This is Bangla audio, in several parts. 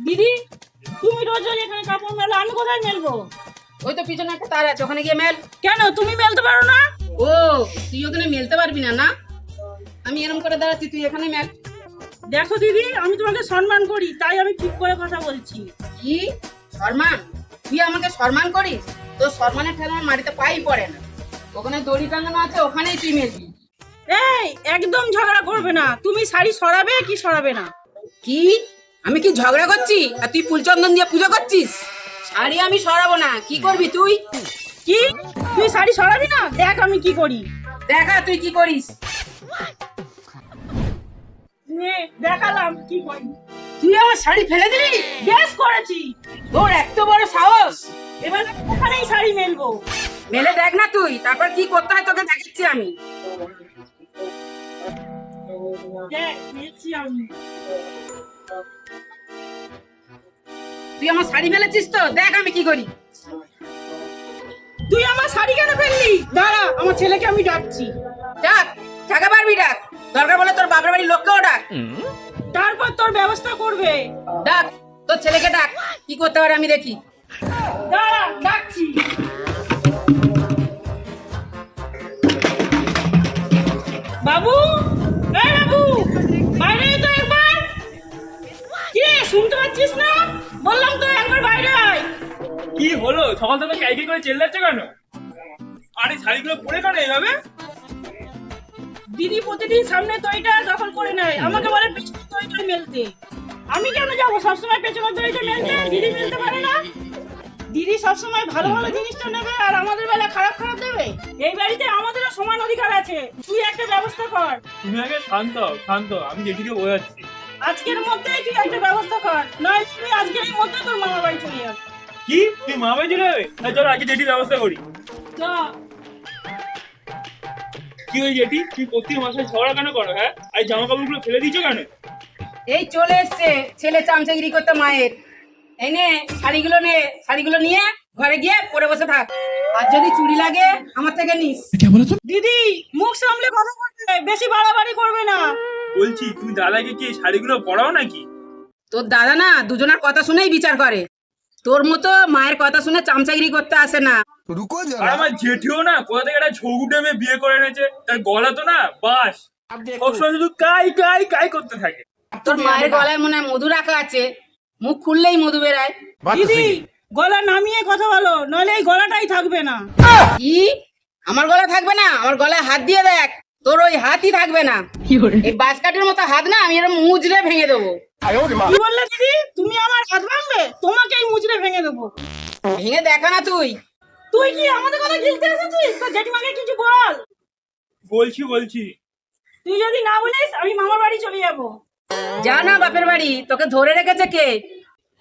দিদি, তুমি রোজ রোজ এখানে কাপড় মেলো, আমি কোথায় মেলবো? ওই তো পিছনে একটা তার আছে, ওখানে গিয়ে মেল। কেন, তুমি মেলতে পারো না? ও, তুই ওখানে মেলতে পারবি না? না, আমি এরকম করে দাঁড়াচ্ছি, তুই এখানে মেল। দেখো দিদি, আমি তোমাকে সম্মান করি, তাই আমি ঠিক করে কথা বলছি। কি সম্মান? তুই আমাকে সম্মান করিস? তোর সম্মানের ঠেলা আমার মাটিতে পাই পড়ে না। ওখানে দড়ি টাঙানো আছে, ওখানেই তুই মেলবি। এই, একদম ঝগড়া করবে না। তুমি শাড়ি সরাবে কি সরাবে না? কি, আমি কি ঝগড়া করছি আর তুই ফুলচন্দন দিয়ে পুজো করছিস? শাড়ি আমি সরাবো না, কি করবি তুই? কি, তুই শাড়ি সরাবি না? দেখ আমি কি করি। দেখা তুই কি করিস। নে, দেখালাম কি করি। তুই আমার শাড়ি ফেলে দিলি? বেশ করেছি। তোর এত বড় সাহস! এবার এখানেই শাড়ি মেলবো। মেলে দেখ না তুই, তারপর কি করতে হয় তোকে দেখাচ্ছি আমি। দেখ, মেলছি আমি। তুই আমার শাড়ি মেলেছিস তো, দেখ আমি কি করি। তুই আমার শাড়ি কেন ফেললি? দাঁড়া, আমার ছেলেকে আমি ডাকছি। ডাক, টাকা পারবি ডাক, দরকার বলে তোর বাপের বাড়ির লোককেও ডাক। তারপর তোর ব্যবস্থা করবে। ডাক, তোর ছেলেকে ডাক, কি করতে পারে আমি দেখি। দাঁড়া, ডাকছি। বাবু, এই বাবু, বাইরে আয় তো একবার। কি রে, শুনতে পাচ্ছিস না? বললাম তো একবার বাইরে আয়। কি হলো, সকাল থেকে কাইকি করে চেল্লাচ্ছে কেন? আরে শাড়িগুলো পরে কেন এইভাবে? দিদি প্রতিদিন সামনে দইটা দখল করে নেয়, আমাকে বলে পেছনে দইটা মেলতে। আমি কেন যাবো সবসময় পেছনে দইটা মেলতে? দিদি মেলতে পারে না? দিদি সবসময় ভালো ভালো জিনিসটা নেবে আর আমাদের বেলা খারাপ খারাপ দেবে? এই বাড়িতে আমাদেরও সমান অধিকার আছে। তুই একটা ব্যবস্থা কর। তুমি আগে শান্ত হও, শান্ত হও, আমি জেঠিকে বোঝাচ্ছি। আজকের মধ্যেই তুই একটা ব্যবস্থা কর, নয় তুই আজকের মধ্যে তোর মামা বাড়ি চলে যাবে। কি, তুই মা বাড়ি চলে যাবে? চলো আগে জেঠি ব্যবস্থা করি। যা। কি ওই জেঠি, তুই প্রত্যেক মাসে ঝগড়া কেন করো? হ্যাঁ, আর জামা কাপড়গুলো ফেলে দিয়েছো কেন? এই চলে এসছে ছেলে চামচাগিরি করতে মায়ের। এই নে শাড়িগুলো, নে শাড়িগুলো নিয়ে ঘরে গিয়ে পরে বসে থাক। আর যদি চুরি লাগে আমার থেকে নিস। দিদি, মুখ সামলে কথা বলবে, বেশি বাড়াবাড়ি করবে না। বলছি, তুমি দাদাকে কি এই শাড়িগুলো পরাও নাকি? তোর দাদা না দুজনের কথা শুনেই বিচার করে, তোর মতো মায়ের কথা শুনে চামচাগিরি করতে আসে না। আর আমার জেঠিও না কোথা থেকে একটা ছৌগুটে মেয়ে বিয়ে করে এনেছে, তার গলা তো না বাস, সবসময় শুধু কাই কাই কাই করতে থাকে। তোর মায়ের গলায় মনে হয় মধু রাখা আছে, মুখ খুললেই মধু বেরায়। দিদি, গলা নামিয়ে কথা বলো, নইলে এই গলাটাই থাকবে না। কি, আমার গলা থাকবে না? আমার গলায় হাত দিয়ে দেখ, তোর ওই হাতই থাকবে না। এই বাঁশকাঠির মতো হাত না আমি এরকম মুজরে ভেঙে দেবো। কি বললে দিদি? তুমি আমার হাত ভাঙবে? তোমাকেই মুচড়ে ভেঙে দেবো। ভেঙে দেখা না তুই। তুই কি আমাদের কথা গিলতে এসেছিস? তো জেঠিমাকে কিছু বল। বলছি তুই যদি না বলিস আমি মামার বাড়ি চলে যাব। যা না বাপের বাড়ি, তোকে ধরে রেখেছে কে?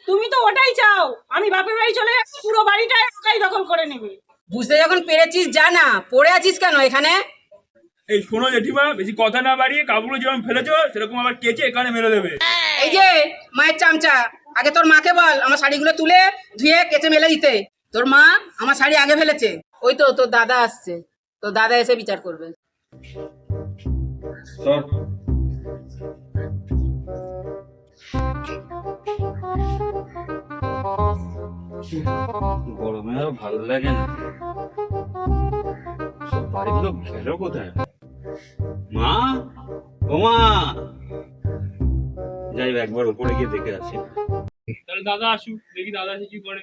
তুমি তো ওটাই চাও, আমি বাপের বাড়ি চলে যাচ্ছি, পুরো বাড়িটা একাই দখল করে নেবে। বুঝতে যখন পেরেছিস যা না, পড়ে আছিস কেন এখানে? এই শোনো জেঠিমা, বেশি কথা না বাড়িয়ে কাপড়গুলো যেরকম ফেলেছো সেরকম আবার কেচে এখানে মেরে দেবে। এই যে মায়ের চামচা, আগে তোর মাকে বল আমার শাড়িগুলো তুলে ধুয়ে কেচে মেলে দিতে। তোর মা আমার শাড়ি আগে ফেলেছে। ওই তো তোর দাদা আসছে, তোর দাদা এসে বিচার করবে। গরমে আর ভালো লাগে না। সব বাড়ির লোক গেল কোথায়? মা, ও মা, যাই একবার উপরে গিয়ে দেখে আসি। তাহলে দাদা আসুক, দেখি দাদা এসে কি করে।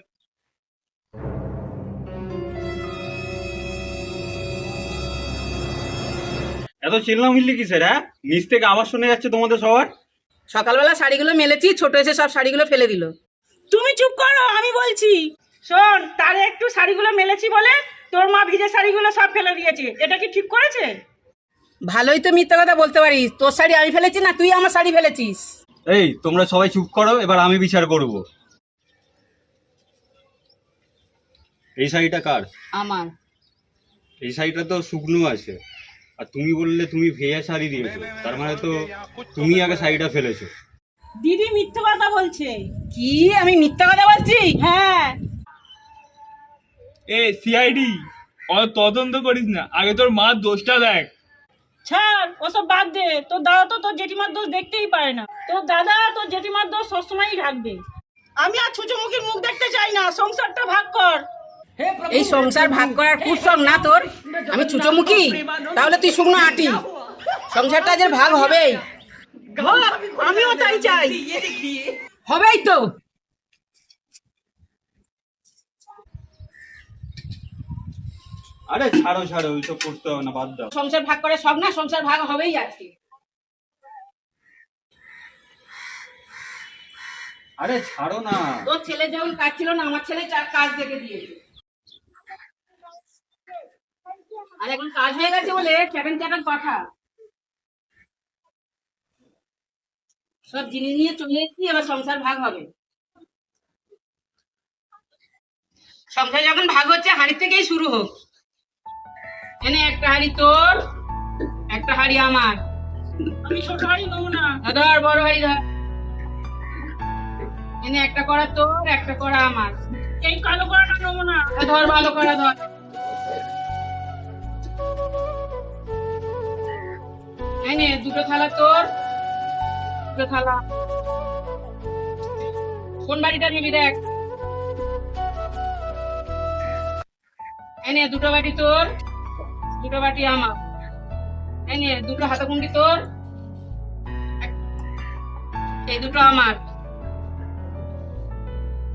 এত চিল্লামিল্লি কিসের? হ্যাঁ, নিচ থেকে আওয়াজ শুনে যাচ্ছে তোমাদের সবার। সকালবেলা শাড়িগুলো মেলেছি, ছোট এসে সব শাড়িগুলো ফেলে দিল। তুমি চুপ করো, আমি বলছি। শোন, তারে একটু শাড়িগুলো মেলেছি বলে তোর মা ভিজে শাড়িগুলো সব ফেলে দিয়েছে। এটা কি ঠিক করেছে? ভালোই তো মিথ্যে কথা বলতে পারিস। তোর শাড়ি আমি ফেলেছি না তুই আমার শাড়ি ফেলেছিস? এই তোমরা সবাই চুপ করো, এবার আমি বিচার করব। এই শাড়িটা কার? আমার। এই শাড়িটা তো শুকনো আছে, আর তুমি বললে তুমি ভেজা শাড়ি দিয়েছো, তার মানে তো তুমি আগে শাড়িটা ফেলেছো। দিদি মিথ্যে কথা বলছে। কি, আমি মিথ্যা কথা বলছি? হ্যাঁ। এ সিআইডি, অত তদন্ত করিস না, আগে তোর মার দোষটা দেখ। ছাড় ওসব বাদ দে, তোর দাদা তো তোর জেঠিমার দোষ দেখতেই পারে না। তোর দাদা তোর জেঠিমার দোষ সবসময়ই ঢাকবে। আমি আর ছুচুমুখির মুখ দেখতে চাই না, সংসারটা ভাগ কর। এই সংসার ভাগ করার কুসং না তোর। আমি ছুচোমুখী, তাহলে তুই শুকনো আটি। সংসারটা যে ভাগ হবেই, হোক, আমিও তাই চাই। হবেই তো। আরে ছাড়ো ছাড়ো, ওইসব করতে হবে না, বাদ দাও। সংসার ভাগ করে সব না, সংসার ভাগ হবেই আজকে। আরে ছাড়ো না। তোর ছেলে যেমন কাজ ছিল না, আমার ছেলে কাজ দেখে দিয়েছে। আর এখন কাজ হয়ে গেছে বলে চ্যাটান চ্যাটান কথা। সব জিনিস নিয়ে চলে এসেছি, এবার সংসার ভাগ হবে। সংসার যখন ভাগ হচ্ছে, হাড়ি থেকেই শুরু হোক। এনে একটা হাড়ি তোর, একটা হাড়ি আমার। আমি ছোট হাড়ি নেবো না। ধর বড় হাড়ি ধর। এনে একটা করা তোর, একটা করা আমার। এই কালো করাটা নেবো না। ধর ভালো করা ধর। এই নে দুটো থালা তোর, দুটো থালা। কোন বাড়িটা নিবি দেখ। এই নে দুটো বাটি তোর, দুটো বাটি আমার। এই নে দুটো হাতাকুন্ডি তোর, এই দুটো আমার।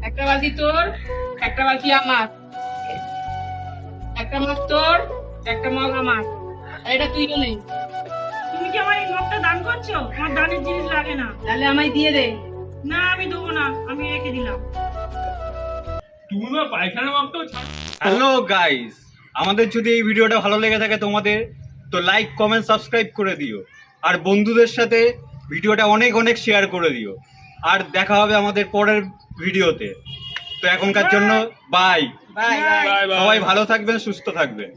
একটা বালতি তোর, একটা বালতি আমার। একটা মগ তোর, একটা মগ আমার। আর এটা তুইও নেই। তুমি কি আমার এই মগটা দান করছো? আমার দানের জিনিস লাগে না। তাহলে আমায় দিয়ে দে। না আমি দেবো না, আমি রেখে দিলাম। তুমি না পায়খানা মাপতেও হ্যালো গাইস, আমাদের যদি এই ভিডিওটা ভালো লেগে থাকে তোমাদের, তো লাইক কমেন্ট সাবস্ক্রাইব করে দিও। আর বন্ধুদের সাথে ভিডিওটা অনেক অনেক শেয়ার করে দিও। আর দেখা হবে আমাদের পরের ভিডিওতে। তো এখনকার জন্য বাই। Bye bye bye. সবাই ভালো থাকবেন, সুস্থ থাকবেন।